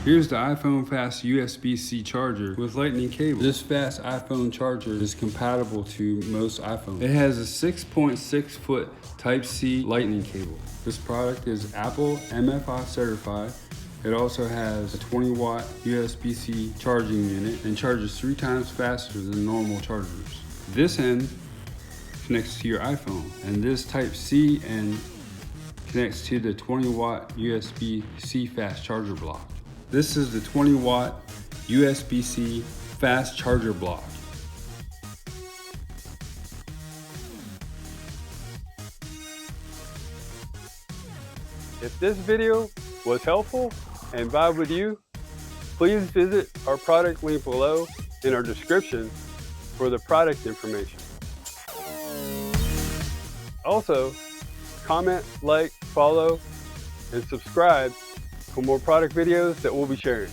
Here's the iPhone fast USB-C charger with lightning cable. This fast iPhone charger is compatible to most iPhones. It has a 6.6 foot Type-C lightning cable. This product is Apple MFi Certified. It also has a 20 watt USB-C charging unit and charges 3 times faster than normal chargers. This end connects to your iPhone, and this Type-C end connects to the 20 watt USB-C fast charger block. This is the 20 watt USB-C fast charger block. If this video was helpful and vibe with you, please visit our product link below in our description for the product information. Also, comment, like, follow, and subscribe for more product videos that we'll be sharing.